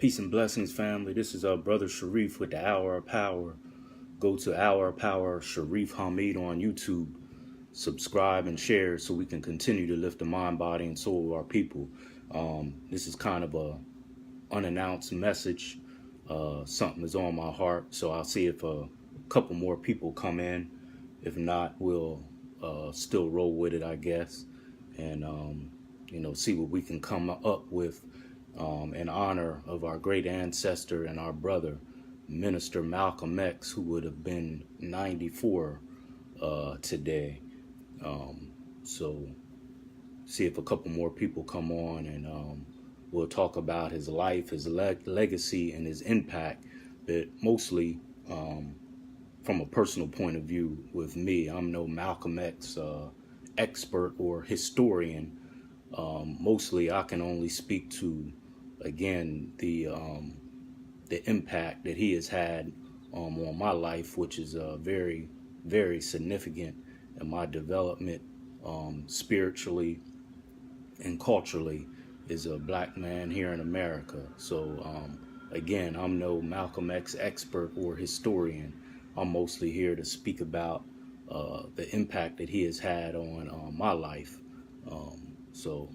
Peace and blessings, family. This is our brother Shareef with the Hour of Power. Go to Hour of Power Shareef Hamid on YouTube. Subscribe and share so we can continue to lift the mind, body, and soul of our people. This is kind of a unannounced message. Something is on my heart, so I'll see if a couple more people come in. If not, we'll still roll with it, I guess, and see what we can come up with. In honor of our great ancestor and our brother, Minister Malcolm X, who would have been 94 today. So see if a couple more people come on, and we'll talk about his life, his legacy, and his impact, but mostly from a personal point of view with me. I'm no Malcolm X expert or historian. Mostly I can only speak to, again, the impact that he has had on my life, which is very, very significant in my development spiritually and culturally as a black man here in America. So again, I'm no Malcolm X expert or historian. I'm mostly here to speak about the impact that he has had on my life. So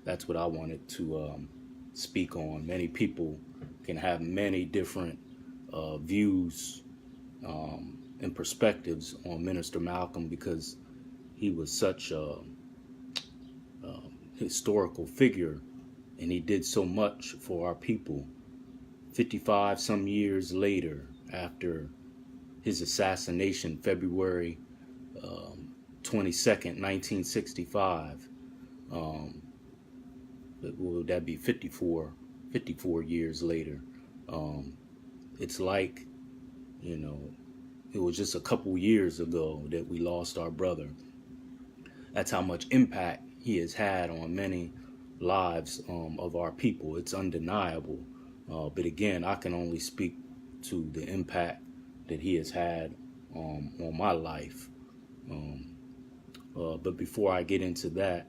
that's what I wanted to speak on. Many people can have many different views and perspectives on Minister Malcolm because he was such a historical figure, and he did so much for our people. 55 some years later, after his assassination, February 22nd, 1965, will that be 54 years later? It's like, it was just a couple years ago that we lost our brother. That's how much impact he has had on many lives of our people. It's undeniable. But again, I can only speak to the impact that he has had on my life. But before I get into that,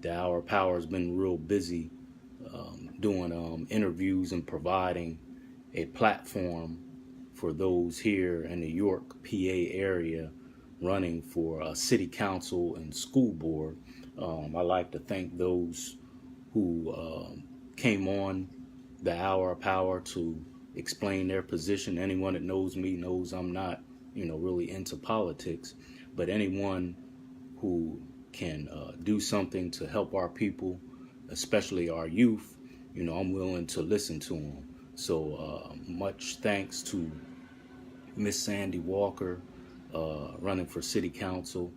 the Hour of Power has been real busy doing interviews and providing a platform for those here in the York, PA area running for city council and school board. I'd like to thank those who came on the Hour of Power to explain their position. Anyone that knows me knows I'm not, really into politics, but anyone who can do something to help our people, especially our youth, I'm willing to listen to them. So much thanks to Miss Sandy Walker running for city council,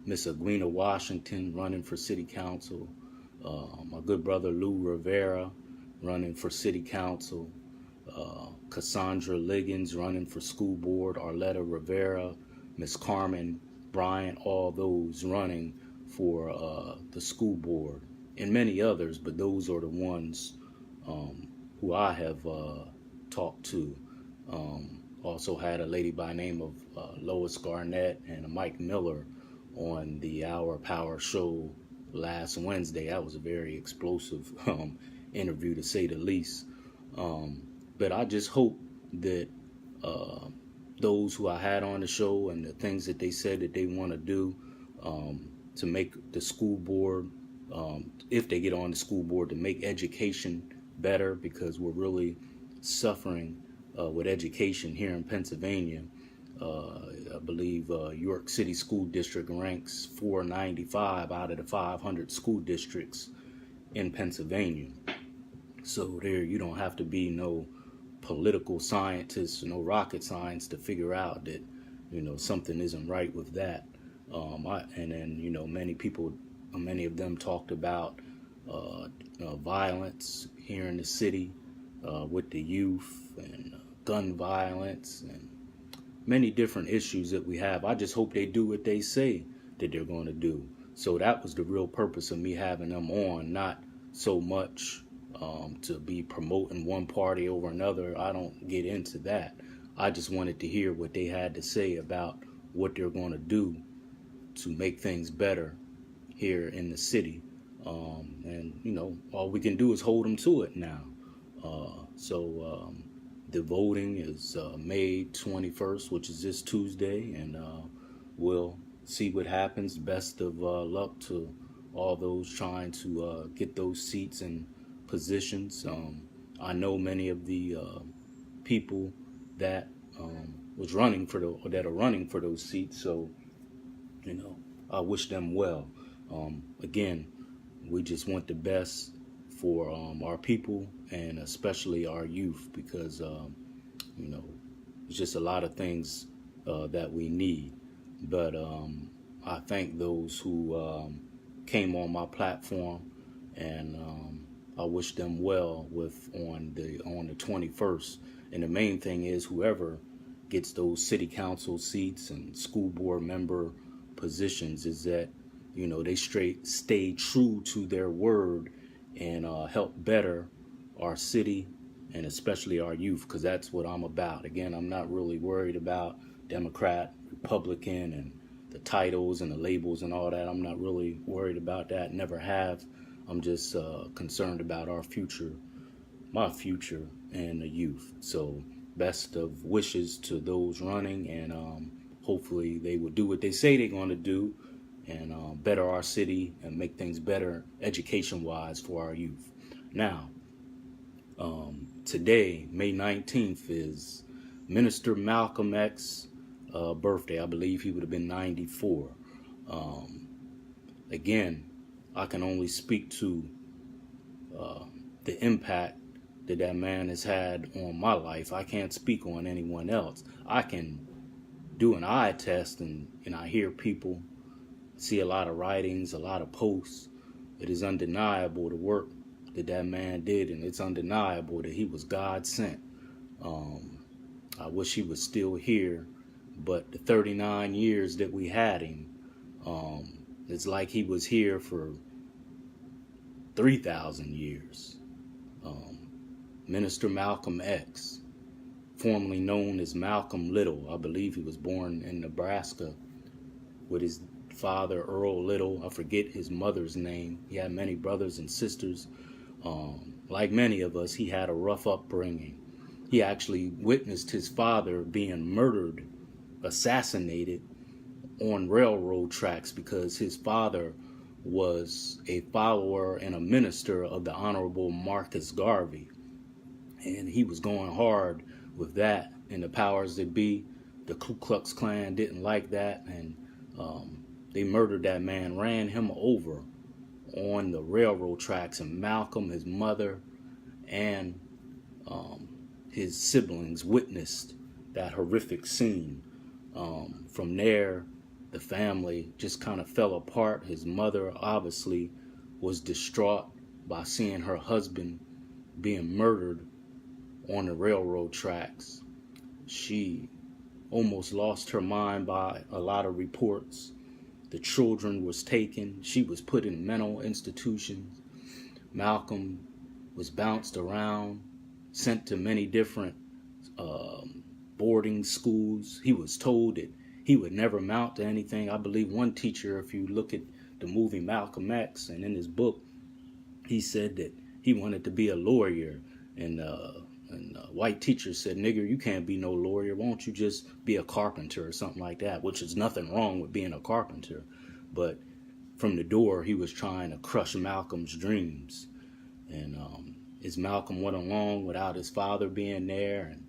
Miss Aguina Washington running for city council, my good brother Lou Rivera running for city council, Cassandra Liggins running for school board, Arletta Rivera, Miss Carmen Bryant, all those running for the school board, and many others, but those are the ones who I have talked to. Also had a lady by the name of Lois Garnett and Mike Miller on the Hour Power show last Wednesday. That was a very explosive interview, to say the least. But I just hope that those who I had on the show and the things that they said that they want to do to make the school board, if they get on the school board, to make education better, because we're really suffering with education here in Pennsylvania. I believe York City School District ranks 495 out of the 500 school districts in Pennsylvania. So there, you don't have to be no political scientist, no rocket science to figure out that, something isn't right with that. And then, many of them talked about violence here in the city with the youth, and gun violence, and many different issues that we have. I just hope they do what they say that they're going to do. So that was the real purpose of me having them on, not so much to be promoting one party over another. I don't get into that. I just wanted to hear what they had to say about what they're going to do to make things better here in the city. And all we can do is hold them to it now. The voting is May 21st, which is this Tuesday, and we'll see what happens. Best of luck to all those trying to get those seats and positions. I know many of the people that that are running for those seats, so I wish them well. Again, we just want the best for our people and especially our youth, because it's just a lot of things that we need. But I thank those who came on my platform, and I wish them well on the 21st. And the main thing is, whoever gets those city council seats and school board member positions, is that they stay true to their word and help better our city and especially our youth, because that's what I'm about. Again, I'm not really worried about Democrat, Republican, and the titles and the labels and all that. I'm not really worried about that. Never have. I'm just concerned about our future, my future, and the youth. So best of wishes to those running, and hopefully they will do what they say they're going to do, and better our city and make things better education-wise for our youth. Now, today, May 19th, is Minister Malcolm X's birthday. I believe he would have been 94. Again, I can only speak to the impact that man has had on my life. I can't speak on anyone else. I can do an eye test, and I hear people, see a lot of writings, a lot of posts. It is undeniable the work that man did, and it's undeniable that he was God sent. I wish he was still here, but the 39 years that we had him, it's like he was here for 3,000 years. Minister Malcolm X, formerly known as Malcolm Little. I believe he was born in Nebraska with his father, Earl Little. I forget his mother's name. He had many brothers and sisters. Like many of us, he had a rough upbringing. He actually witnessed his father being murdered, assassinated on railroad tracks, because his father was a follower and a minister of the Honorable Marcus Garvey. And he was going hard with that, and the powers that be, the Ku Klux Klan, didn't like that, and they murdered that man, ran him over on the railroad tracks, and Malcolm, his mother, and his siblings witnessed that horrific scene. From there, the family just kind of fell apart. His mother obviously was distraught by seeing her husband being murdered on the railroad tracks. She almost lost her mind by a lot of reports. The children was taken. She was put in mental institutions. Malcolm was bounced around, sent to many different boarding schools. He was told that he would never amount to anything. I believe one teacher, if you look at the movie Malcolm X, and in his book, he said that he wanted to be a lawyer. And a white teacher said, "Nigger, you can't be no lawyer. Why don't you just be a carpenter or something like that?" Which is nothing wrong with being a carpenter. But from the door, he was trying to crush Malcolm's dreams. And as Malcolm went along without his father being there, and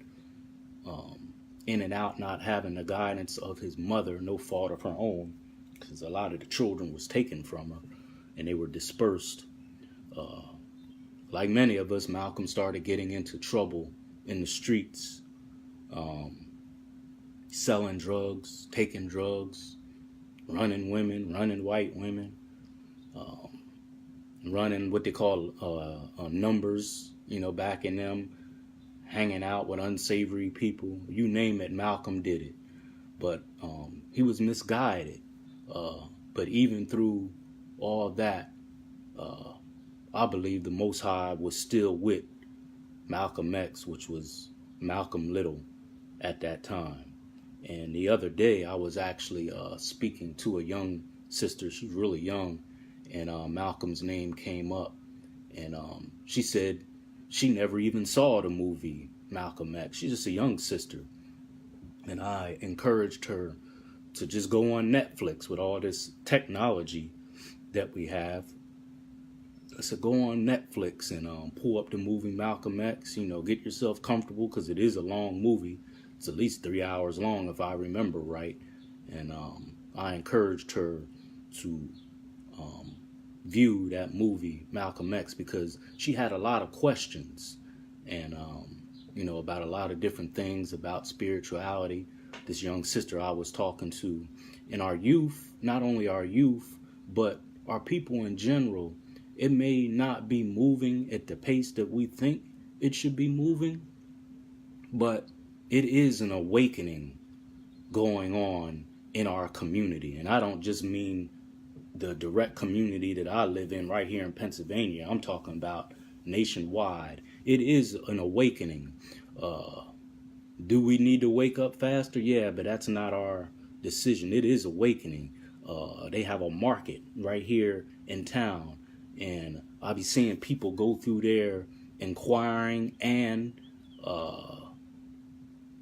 in and out, not having the guidance of his mother, no fault of her own, because a lot of the children was taken from her and they were dispersed. Like many of us, Malcolm started getting into trouble in the streets, selling drugs, taking drugs, running women, running white women, running what they call numbers, back in them, hanging out with unsavory people. You name it, Malcolm did it. But he was misguided. But even through all that, I believe the Most High was still with Malcolm X, which was Malcolm Little at that time. And the other day, I was actually speaking to a young sister. She's really young, and Malcolm's name came up, and she said she never even saw the movie Malcolm X. She's just a young sister, and I encouraged her to just go on Netflix with all this technology that we have. I said, go on Netflix and pull up the movie Malcolm X. Get yourself comfortable because it is a long movie. It's at least 3 hours long if I remember right. And I encouraged her to view that movie Malcolm X because she had a lot of questions and about a lot of different things about spirituality. This young sister I was talking to, in our youth, not only our youth, but our people in general, it may not be moving at the pace that we think it should be moving, but it is an awakening going on in our community. And I don't just mean the direct community that I live in right here in Pennsylvania. I'm talking about nationwide. It is an awakening. Do we need to wake up faster? Yeah, but that's not our decision. It is awakening. They have a market right here in town, and I'll be seeing people go through there inquiring and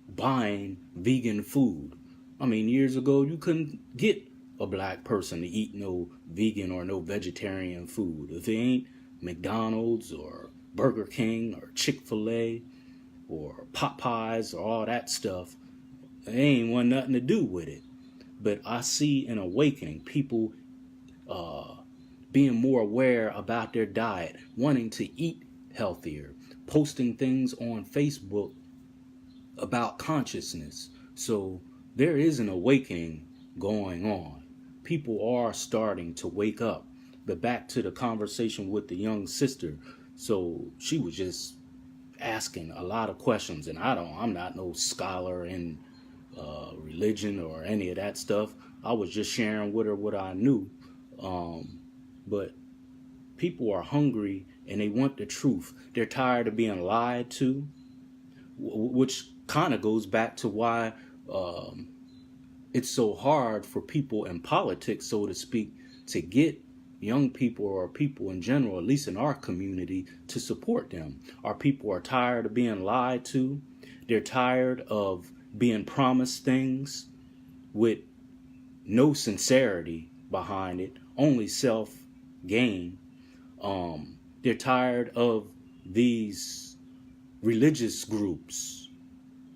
buying vegan food. I mean, years ago, you couldn't get a black person to eat no vegan or no vegetarian food. If it ain't McDonald's or Burger King or Chick-fil-A or Popeyes or all that stuff, they ain't want nothing to do with it. But I see an awakening, people being more aware about their diet, wanting to eat healthier, posting things on Facebook about consciousness. So there is an awakening going on. People are starting to wake up. But back to the conversation with the young sister. So she was just asking a lot of questions, and I'm not no scholar in religion or any of that stuff. I was just sharing with her what I knew. But people are hungry and they want the truth. They're tired of being lied to, which kind of goes back to why it's so hard for people in politics, so to speak, to get young people or people in general, at least in our community, to support them. Our people are tired of being lied to. They're tired of being promised things with no sincerity behind it, only self-gain. They're tired of these religious groups,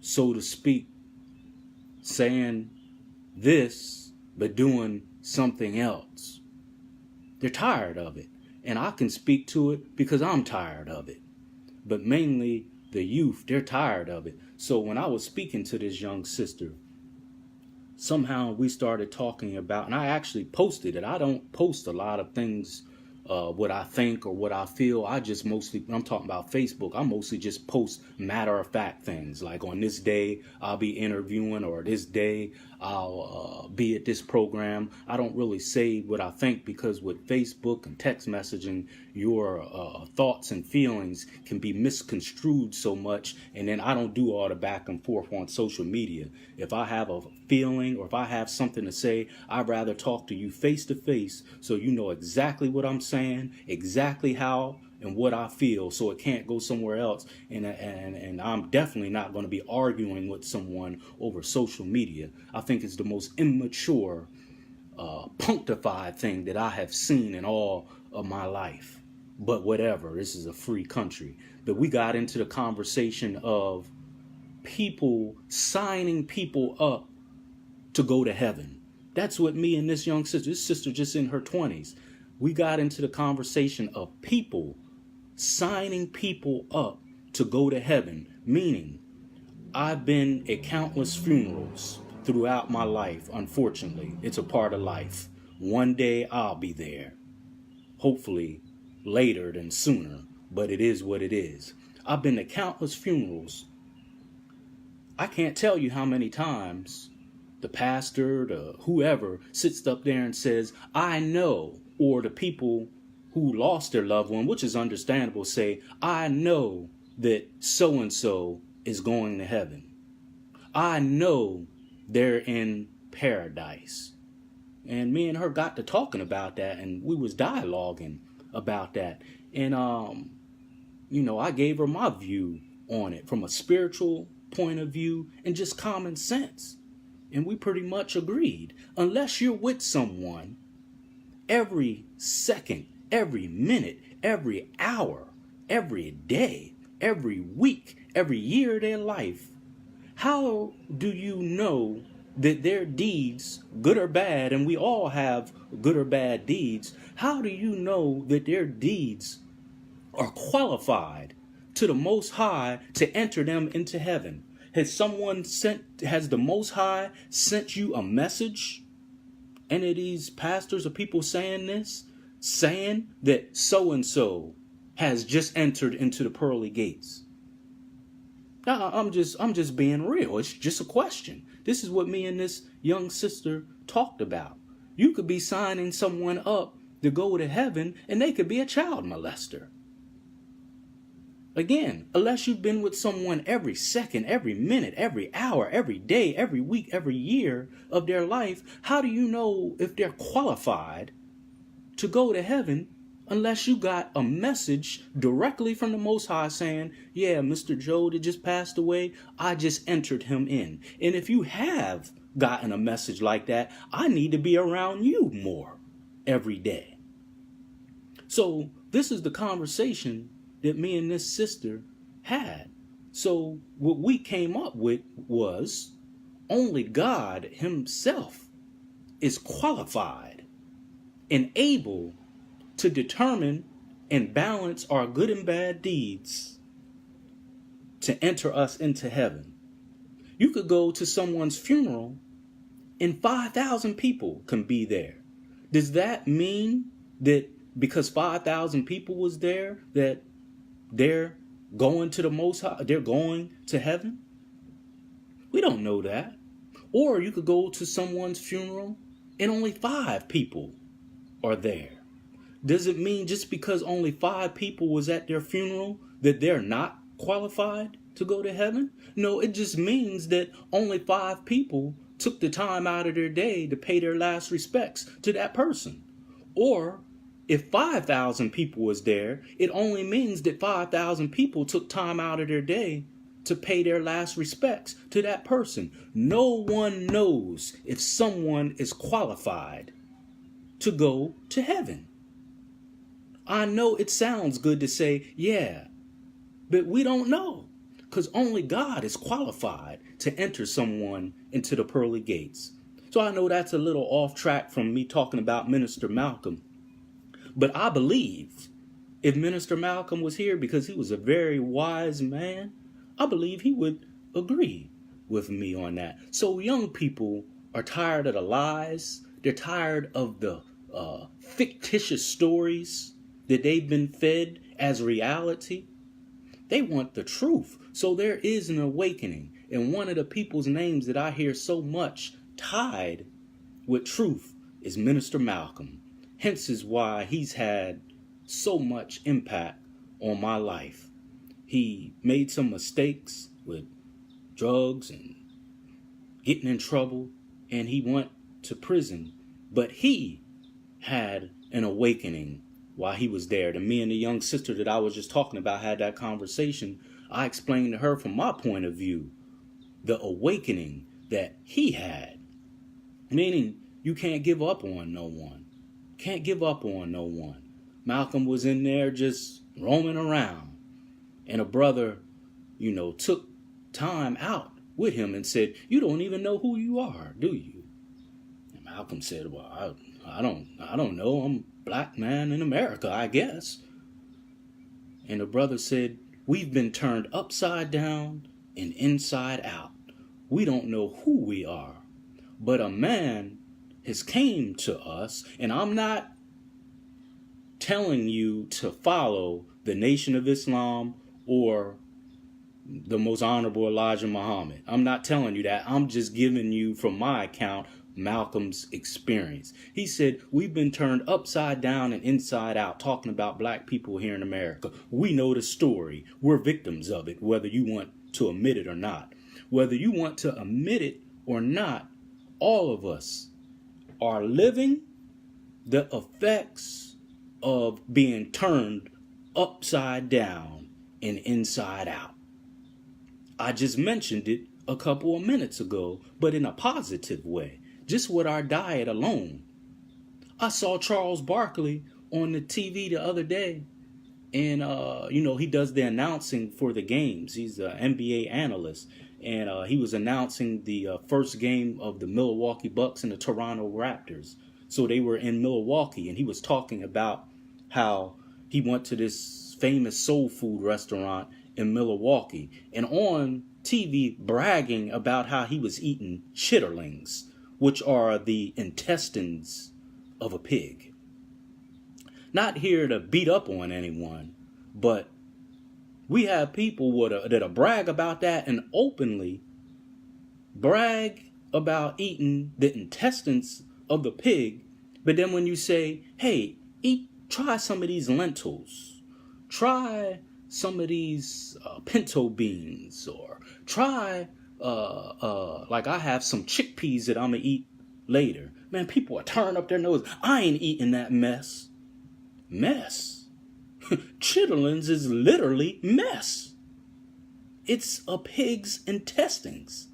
so to speak, saying this but doing something else. They're tired of it. And I can speak to it because I'm tired of it. But mainly the youth, they're tired of it. So when I was speaking to this young sister, somehow we started talking about, and I actually posted it. I don't post a lot of things, what I think or what I feel. I just mostly, when I'm talking about Facebook, I mostly just post matter of fact things. Like on this day, I'll be interviewing, or this day, I'll be at this program. I don't really say what I think, because with Facebook and text messaging, your thoughts and feelings can be misconstrued so much. And then I don't do all the back and forth on social media. If I have a feeling or if I have something to say, I'd rather talk to you face to face so you know exactly what I'm saying, exactly how and what I feel, so it can't go somewhere else. And I'm definitely not going to be arguing with someone over social media. I think it's the most immature, punctified thing that I have seen in all of my life. But whatever, this is a free country. But we got into the conversation of people signing people up to go to heaven. That's what me and this young sister, this sister just in her 20s, we got into the conversation of people signing people up to go to heaven. Meaning, I've been at countless funerals throughout my life. Unfortunately, it's a part of life. One day I'll be there. Hopefully later than sooner, but it is what it is. I've been to countless funerals. I can't tell you how many times the pastor, the whoever, sits up there and says, I know, or the people who lost their loved one, which is understandable, say, I know that so-and-so is going to heaven. I know they're in paradise. And me and her got to talking about that, and we was dialoguing about that. And I gave her my view on it from a spiritual point of view and just common sense. And we pretty much agreed. Unless you're with someone every second, every minute, every hour, every day, every week, every year of their life, how do you know that their deeds, good or bad, and we all have good or bad deeds, how do you know that their deeds are qualified to the Most High to enter them into heaven? Has the Most High sent you a message? Any of these pastors or people saying that so-and-so has just entered into the pearly gates? No, I'm just being real. It's just a question. This is what me and this young sister talked about. You could be signing someone up to go to heaven, and they could be a child molester. Again, unless you've been with someone every second, every minute, every hour, every day, every week, every year of their life, how do you know if they're qualified to go to heaven unless you got a message directly from the Most High saying, yeah, Mr. Joe that just passed away, I just entered him in. And if you have gotten a message like that, I need to be around you more every day. So this is the conversation that me and this sister had. So what we came up with was only God himself is qualified and able to determine and balance our good and bad deeds to enter us into heaven. You could go to someone's funeral and 5,000 people can be there. Does that mean that because 5,000 people was there that they're going to the Most High, they're going to heaven? We don't know that. Or you could go to someone's funeral and only 5 people are there. Does it mean just because only 5 people was at their funeral that they're not qualified to go to heaven? No, it just means that only 5 people took the time out of their day to pay their last respects to that person. Or if 5,000 people was there, it only means that 5,000 people took time out of their day to pay their last respects to that person. No one knows if someone is qualified to go to heaven. I know it sounds good to say, yeah, but we don't know, because only God is qualified to enter someone into the pearly gates. So I know that's a little off track from me talking about Minister Malcolm. But I believe if Minister Malcolm was here, because he was a very wise man, I believe he would agree with me on that. So young people are tired of the lies. They're tired of the fictitious stories that they've been fed as reality. They want the truth. So there is an awakening. And one of the people's names that I hear so much tied with truth is Minister Malcolm. Hence is why he's had so much impact on my life. He made some mistakes with drugs and getting in trouble, and he went to prison. But he had an awakening while he was there. And me and the young sister that I was just talking about had that conversation. I explained to her from my point of view the awakening that he had. Meaning you can't give up on no one. Can't give up on no one. Malcolm was in there just roaming around. And a brother, took time out with him and said, you don't even know who you are, do you? And Malcolm said, well, I don't know. I'm a black man in America, I guess. And the brother said, we've been turned upside down and inside out. We don't know who we are. But a man has came to us, and I'm not telling you to follow the Nation of Islam or the Most Honorable Elijah Muhammad. I'm not telling you that. I'm just giving you, from my account, Malcolm's experience. He said, we've been turned upside down and inside out, talking about black people here in America. We know the story. We're victims of it, whether you want to admit it or not. Whether you want to admit it or not, all of us are living the effects of being turned upside down and inside out. I just mentioned it a couple of minutes ago, but in a positive way, just with our diet alone. I saw Charles Barkley on the TV the other day, and he does the announcing for the games. He's an NBA analyst, and he was announcing the first game of the Milwaukee Bucks and the Toronto Raptors. So they were in Milwaukee, and he was talking about how he went to this famous soul food restaurant in Milwaukee, and on TV bragging about how he was eating chitterlings, which are the intestines of a pig. Not here to beat up on anyone, but we have people that'll brag about that and openly brag about eating the intestines of the pig. But then when you say, hey, try some of these lentils, try some of these pinto beans, or try, like I have some chickpeas that I'm going to eat later. Man, people are turning up their nose. I ain't eating that mess. Mess? Chitterlings is literally mess. It's a pig's intestines.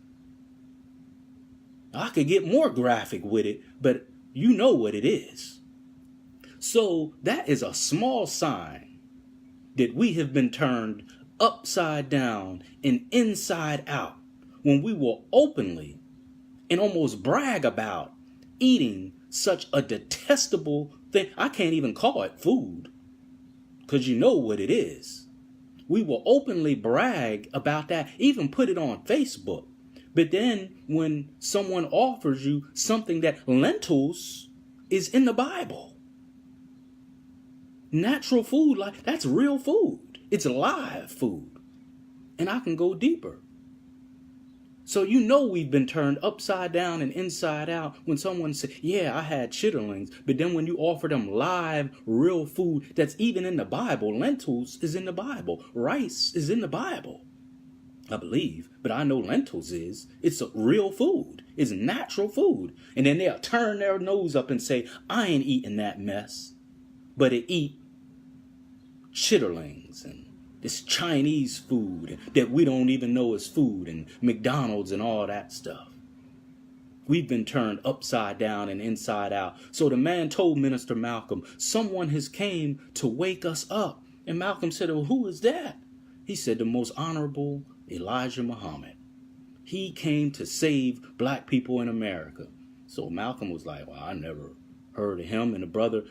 I could get more graphic with it, but you know what it is. So that is a small sign that we have been turned upside down and inside out when we will openly and almost brag about eating such a detestable thing. I can't even call it food, because you know what it is. We will openly brag about that, even put it on Facebook. But then when someone offers you something that lentils is in the Bible, natural food, like that's real food. It's live food. And I can go deeper. So you know we've been turned upside down and inside out when someone says, yeah, I had chitterlings. But then when you offer them live, real food that's even in the Bible, lentils is in the Bible. Rice is in the Bible, I believe. But I know lentils is. It's a real food. It's natural food. And then they'll turn their nose up and say, I ain't eating that mess. But they eat chitterlings and this Chinese food that we don't even know is food, and McDonald's and all that stuff. We've been turned upside down and inside out. So the man told Minister Malcolm, someone has came to wake us up. And Malcolm said, well, who is that? He said, the most honorable Elijah Muhammad. He came to save black people in America. So Malcolm was like, well, I never heard of him. And the brother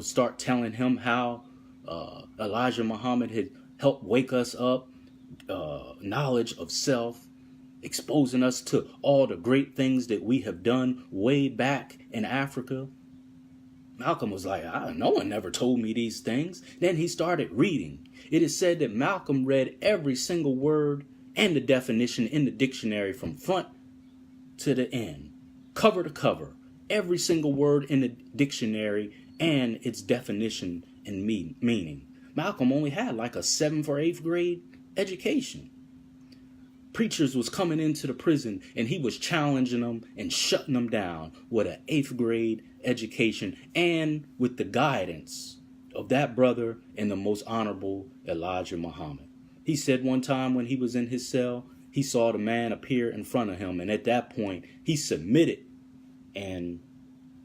start telling him how Elijah Muhammad had helped wake us up, knowledge of self, exposing us to all the great things that we have done way back in Africa. Malcolm was like, no one never told me these things. Then he started reading. It is said that Malcolm read every single word and the definition in the dictionary from front to the end, cover to cover, every single word in the dictionary and its definition and meaning. Malcolm only had like a 7th or 8th grade education. Preachers was coming into the prison and he was challenging them and shutting them down with an 8th grade education and with the guidance of that brother and the most honorable Elijah Muhammad. He said one time when he was in his cell, he saw the man appear in front of him, and at that point he submitted and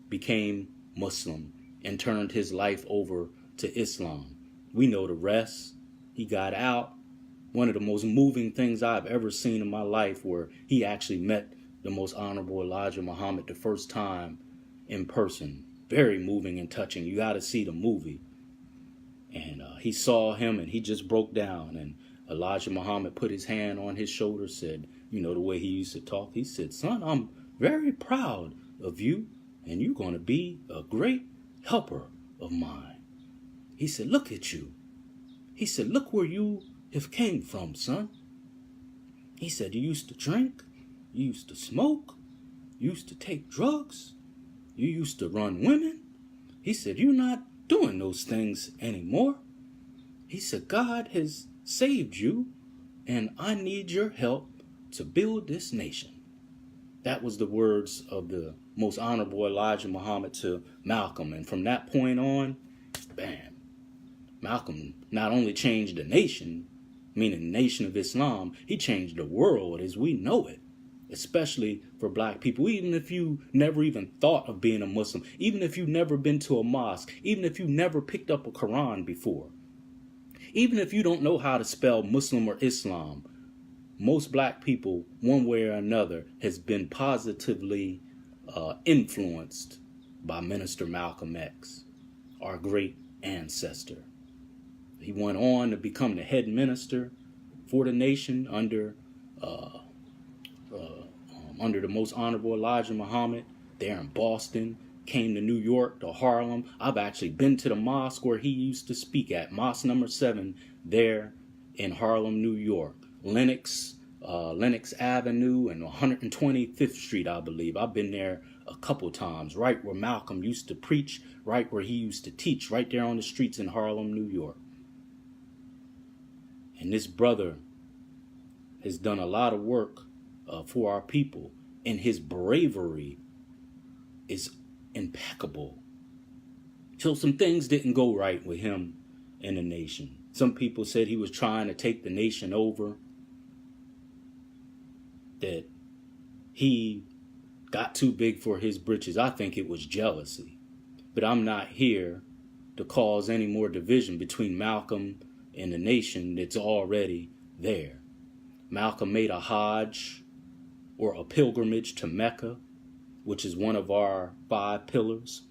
became Muslim and turned his life over to Islam. We know the rest. He got out. One of the most moving things I've ever seen in my life, where he actually met the most honorable Elijah Muhammad the first time in person. Very moving and touching. You got to see the movie. And he saw him and he just broke down. And Elijah Muhammad put his hand on his shoulder, said, you know, the way he used to talk. He said, son, I'm very proud of you, and you're going to be a great helper of mine. He said, look at you. He said, look where you have came from, son. He said, you used to drink, you used to smoke, you used to take drugs, you used to run women. He said, you're not doing those things anymore. He said, God has saved you, and I need your help to build this nation. That was the words of the most honorable Elijah Muhammad to Malcolm. And from that point on, bam, Malcolm not only changed the nation, meaning the nation of Islam, he changed the world as we know it, especially for black people. Even if you never even thought of being a Muslim, even if you've never been to a mosque, even if you never picked up a Quran before, even if you don't know how to spell Muslim or Islam, most black people, one way or another, has been positively influenced by Minister Malcolm X, our great ancestor. He went on to become the head minister for the nation under the most honorable Elijah Muhammad there in Boston, came to New York, to Harlem. I've actually been to the mosque where he used to speak at, Mosque number 7 there in Harlem, New York. Lenox Avenue and 125th Street, I believe. I've been there a couple times, right where Malcolm used to preach, right where he used to teach, right there on the streets in Harlem, New York. And this brother has done a lot of work for our people, and his bravery is impeccable. So some things didn't go right with him and the nation. Some people said he was trying to take the nation over, that he got too big for his britches. I think it was jealousy. But I'm not here to cause any more division between Malcolm and the nation that's already there. Malcolm made a Hajj, or a pilgrimage, to Mecca, which is one of our 5 pillars.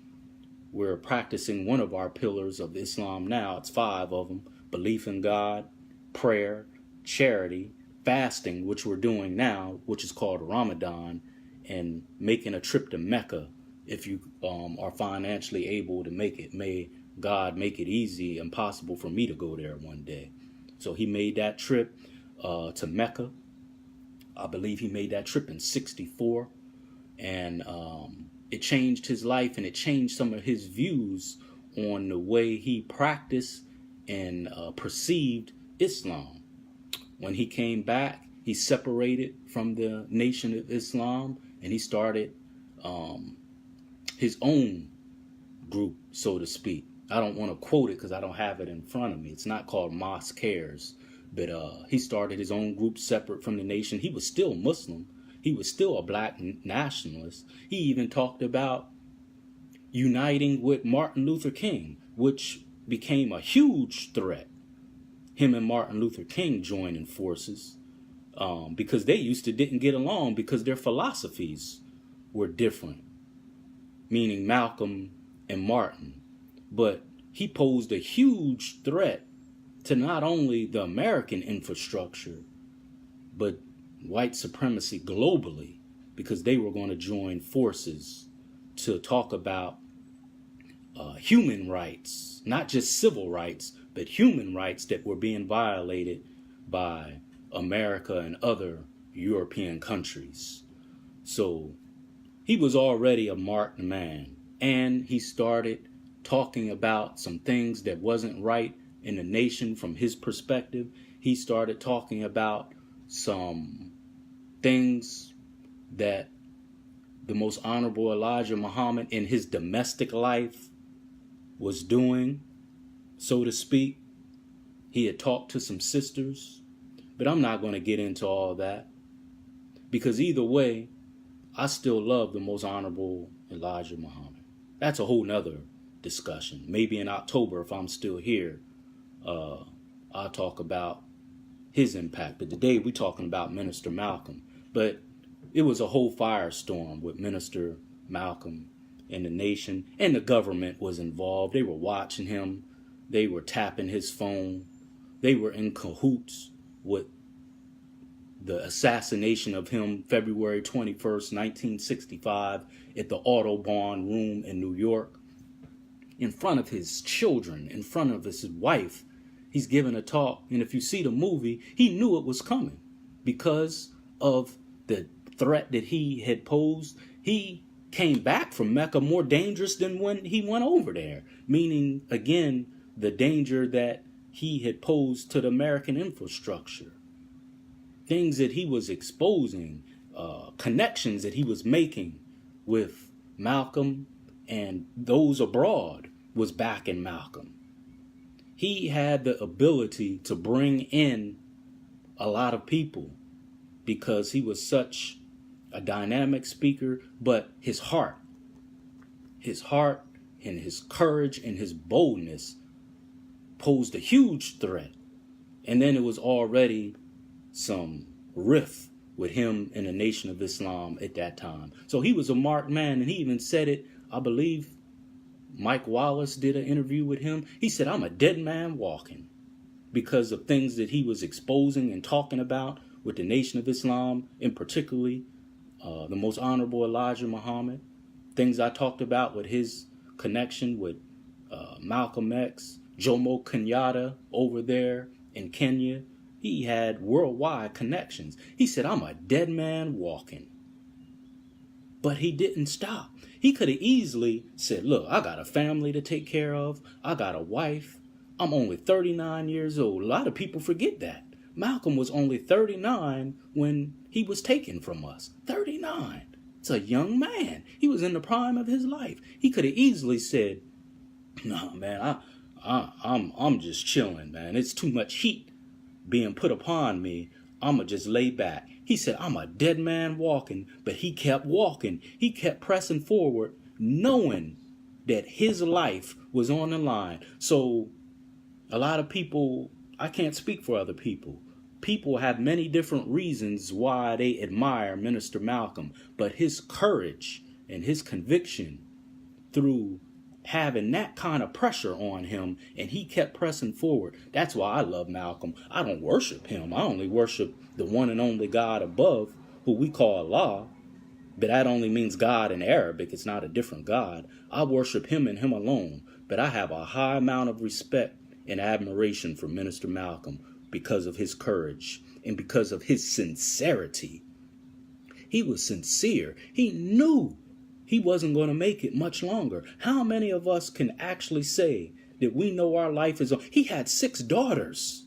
We're practicing one of our pillars of Islam now. It's 5 of them: belief in God, prayer, charity, fasting, which we're doing now, which is called Ramadan, and making a trip to Mecca if you are financially able to make it. May God make it easy and possible for me to go there one day. So he made that trip to Mecca. I believe he made that trip in 1964, and it changed his life, and it changed some of his views on the way he practiced and perceived Islam. When he came back, he separated from the Nation of Islam, and he started his own group, so to speak. I don't want to quote it because I don't have it in front of me. It's not called Mosque Cares, but he started his own group separate from the nation. He was still Muslim. He was still a black nationalist. He even talked about uniting with Martin Luther King, which became a huge threat. Him and Martin Luther King joining forces because they didn't get along because their philosophies were different, meaning Malcolm and Martin. But he posed a huge threat to not only the American infrastructure, but white supremacy globally, because they were going to join forces to talk about human rights, not just civil rights, but human rights that were being violated by America and other European countries. So he was already a marked man, and he started talking about some things that wasn't right in the nation from his perspective. He started talking about some things that the most honorable Elijah Muhammad in his domestic life was doing, so to speak. He had talked to some sisters, but I'm not going to get into all that, because either way, I still love the most honorable Elijah Muhammad. That's a whole nother discussion. Maybe in October, if I'm still here, I'll talk about his impact. But today we're talking about Minister Malcolm. But it was a whole firestorm with Minister Malcolm and the nation, and the government was involved. They were watching him. They were tapping his phone. They were in cahoots with the assassination of him February 21st, 1965 at the Audubon Room in New York, in front of his children, in front of his wife. He's giving a talk, and if you see the movie, he knew it was coming because of the threat that he had posed. He came back from Mecca more dangerous than when he went over there, meaning, again, the danger that he had posed to the American infrastructure. Things that he was exposing, connections that he was making with Malcolm and those abroad was backing Malcolm. He had the ability to bring in a lot of people because he was such a dynamic speaker, but his heart and his courage and his boldness posed a huge threat. And then it was already some rift with him and the Nation of Islam at that time. So he was a marked man, and he even said it, I believe Mike Wallace did an interview with him. He said, I'm a dead man walking because of things that he was exposing and talking about with the Nation of Islam, and particularly the Most Honorable Elijah Muhammad. Things I talked about with his connection with Malcolm X, Jomo Kenyatta over there in Kenya. He had worldwide connections. He said, I'm a dead man walking. But he didn't stop. He could have easily said, look, I got a family to take care of. I got a wife. I'm only 39 years old. A lot of people forget that. Malcolm was only 39 when he was taken from us. 39. It's a young man. He was in the prime of his life. He could have easily said, no, man, I'm just chilling, man. It's too much heat being put upon me. I'ma just lay back. He said, I'm a dead man walking, but he kept walking. He kept pressing forward, knowing that his life was on the line. So a lot of people, I can't speak for other people. People have many different reasons why they admire Minister Malcolm, but his courage and his conviction through having that kind of pressure on him, and he kept pressing forward. That's why I love Malcolm. I don't worship him. I only worship the one and only God above, who we call Allah, but that only means God in Arabic. It's not a different God. I worship him and him alone, but I have a high amount of respect and admiration for Minister Malcolm because of his courage and because of his sincerity. He was sincere. He knew he wasn't going to make it much longer. How many of us can actually say that we know our life is on? He had 6 daughters.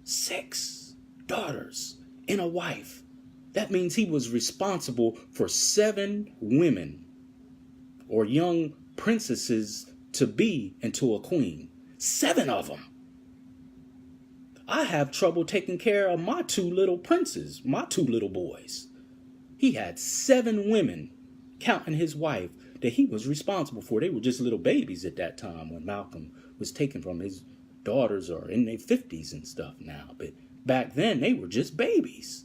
6 daughters and a wife. That means he was responsible for 7 women or young princesses to be into a queen. 7 of them. I have trouble taking care of my 2 little princes, my 2 little boys. He had 7 women, counting his wife, that he was responsible for. They were just little babies at that time when Malcolm was taken from. His daughters are in their 50s and stuff now, but back then they were just babies.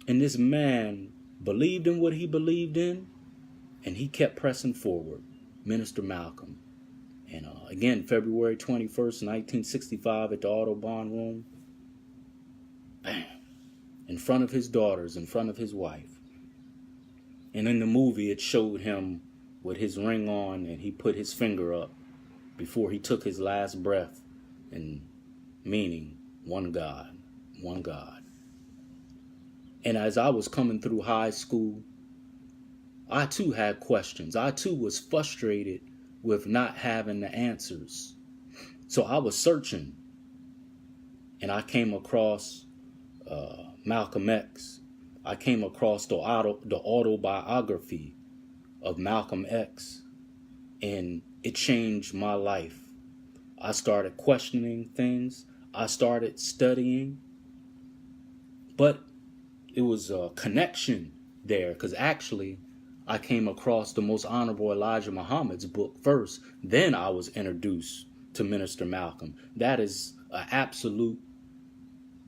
And this man believed in what he believed in, and he kept pressing forward, Minister Malcolm. And again, February 21st, 1965, at the Audubon Room, bam, in front of his daughters, in front of his wife. And in the movie, it showed him with his ring on, and he put his finger up before he took his last breath, and meaning one God, one God. And as I was coming through high school, I too had questions. I too was frustrated with not having the answers. So I was searching, and I came across Malcolm X. I came across the autobiography of Malcolm X, and it changed my life. I started questioning things. I started studying. But it was a connection there, because actually I came across the Most Honorable Elijah Muhammad's book first. Then I was introduced to Minister Malcolm. That is an absolute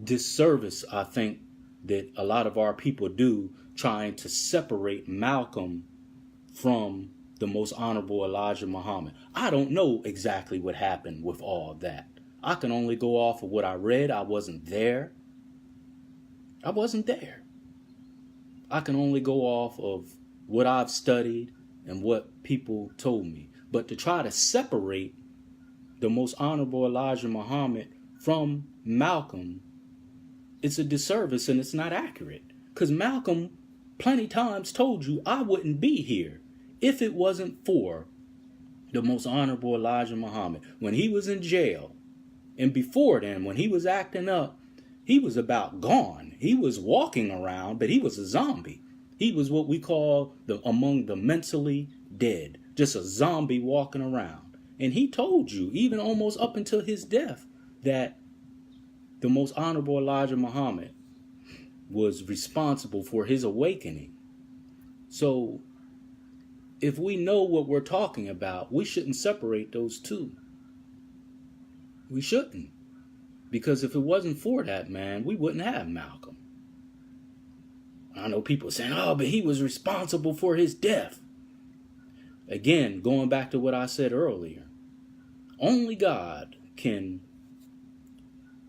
disservice, I think, that a lot of our people do, trying to separate Malcolm from the Most Honorable Elijah Muhammad. I don't know exactly what happened with all of that. I can only go off of what I read. I wasn't there. I wasn't there. I can only go off of what I've studied and what people told me. But to try to separate the Most Honorable Elijah Muhammad from Malcolm, it's a disservice and it's not accurate. Because Malcolm plenty times told you I wouldn't be here if it wasn't for the Most Honorable Elijah Muhammad. When he was in jail, and before then, when he was acting up, He was about gone. He was walking around, but he was a zombie. He was what we call among the mentally dead, just a zombie walking around. And he told you, even almost up until his death, that the most honorable Elijah Muhammad was responsible for his awakening. So if we know what we're talking about, we shouldn't separate those two. We shouldn't. Because if it wasn't for that man, we wouldn't have Malcolm. I know people saying, oh, but he was responsible for his death. Again, going back to what I said earlier, only God can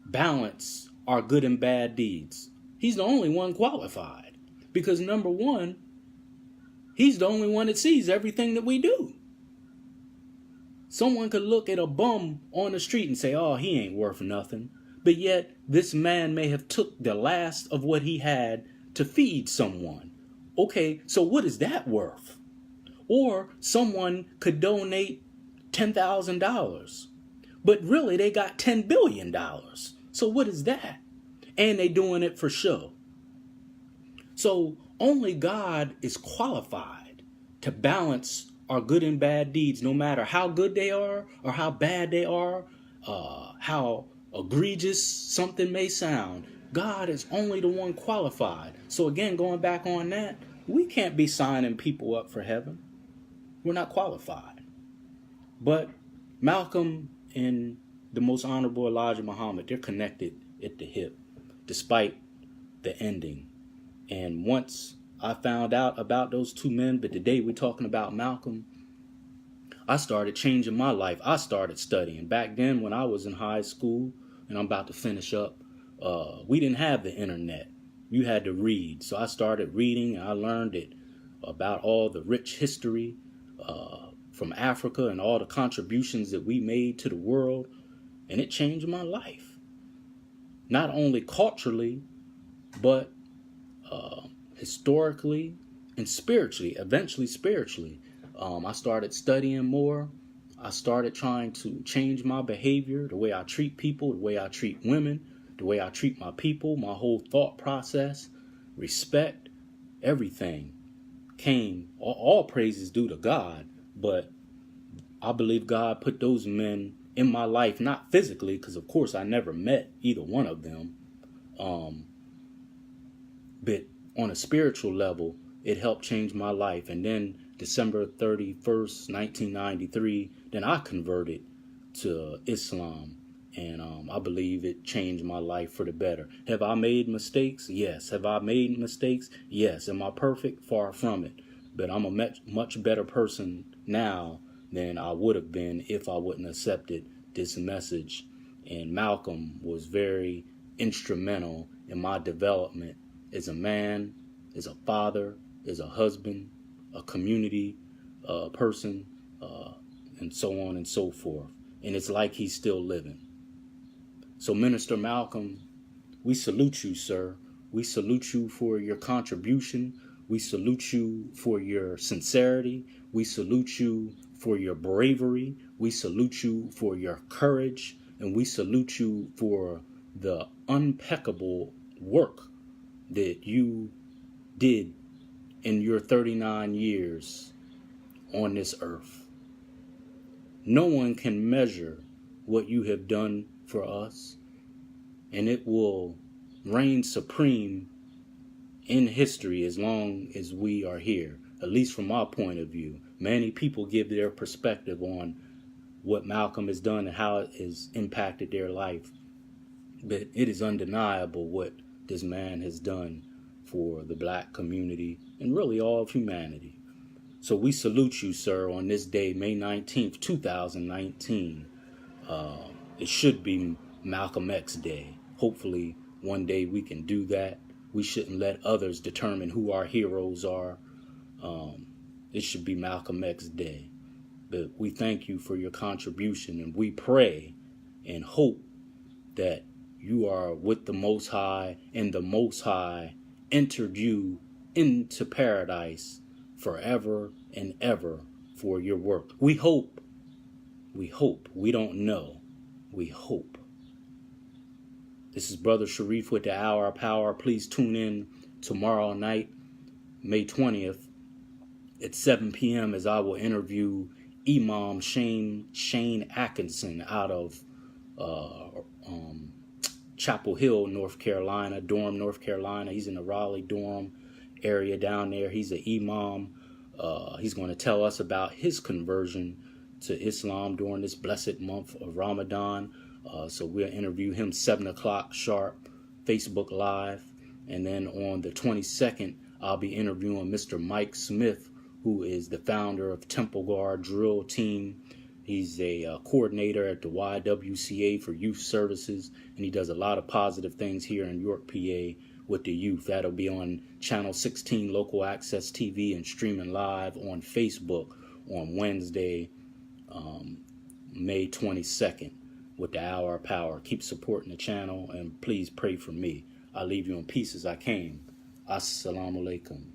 balance our good and bad deeds. He's the only one qualified. Because number one, he's the only one that sees everything that we do. Someone could look at a bum on the street and say, oh, he ain't worth nothing. But yet, this man may have took the last of what he had to feed someone. Okay, so what is that worth? Or someone could donate $10,000. But really, they got $10 billion. So what is that? And they doing it for show. So only God is qualified to balance our good and bad deeds, no matter how good they are or how bad they are, how egregious something may sound. God is only the one qualified. So again, going back on that, we can't be signing people up for heaven. We're not qualified. But Malcolm and the most honorable Elijah Muhammad, they're connected at the hip, despite the ending. And once I found out about those two men, but today we're talking about Malcolm, I started changing my life. I started studying. Back then when I was in high school, and I'm about to finish up, we didn't have the internet. You had to read. So I started reading, and I learned about all the rich history from Africa and all the contributions that we made to the world. And it changed my life. Not only culturally, but historically and spiritually, eventually spiritually. I started studying more. I started trying to change my behavior, the way I treat people, the way I treat women, the way I treat my people, my whole thought process, respect, everything came. All praises due to God, but I believe God put those men in my life, not physically, because of course I never met either one of them, but on a spiritual level, it helped change my life. And then December 31st, 1993, then I converted to Islam. And I believe it changed my life for the better. Have I made mistakes? Yes. Have I made mistakes? Yes. Am I perfect? Far from it. But I'm a much better person now than I would have been if I wouldn't have accepted this message. And Malcolm was very instrumental in my development as a man, as a father, as a husband, a community person, and so on and so forth. And it's like he's still living. So Minister Malcolm, we salute you, sir. We salute you for your contribution. We salute you for your sincerity. We salute you for your bravery. We salute you for your courage. And we salute you for the impeccable work that you did in your 39 years on this earth. No one can measure what you have done for us, and it will reign supreme in history as long as we are here, at least from our point of view. Many people give their perspective on what Malcolm has done and how it has impacted their life, but it is undeniable what this man has done for the black community and really all of humanity. So we salute you, sir, on this day, May 19th, 2019. It should be Malcolm X Day. Hopefully one day we can do that. We shouldn't let others determine who our heroes are. It should be Malcolm X Day. But we thank you for your contribution, and we pray and hope that you are with the Most High, and the Most High entered you into paradise forever and ever for your work. We hope, we don't know, we hope. This is Brother Shareef with the Hour of Power. Please tune in tomorrow night, May 20th at 7 p.m. as I will interview Imam Shane Atkinson out of Chapel Hill, North Carolina, Durham, North Carolina. He's in the Raleigh-Durham area down there. He's an imam. He's going to tell us about his conversion to Islam during this blessed month of Ramadan. So we'll interview him 7 o'clock sharp, Facebook Live. And then on the 22nd, I'll be interviewing Mr. Mike Smith, who is the founder of Temple Guard Drill Team. He's a coordinator at the YWCA for Youth Services, and he does a lot of positive things here in York, PA with the youth. That'll be on Channel 16 Local Access TV and streaming live on Facebook on Wednesday, May 22nd with the Hour of Power. Keep supporting the channel and please pray for me. I leave you in peace as I came. Assalamu alaikum.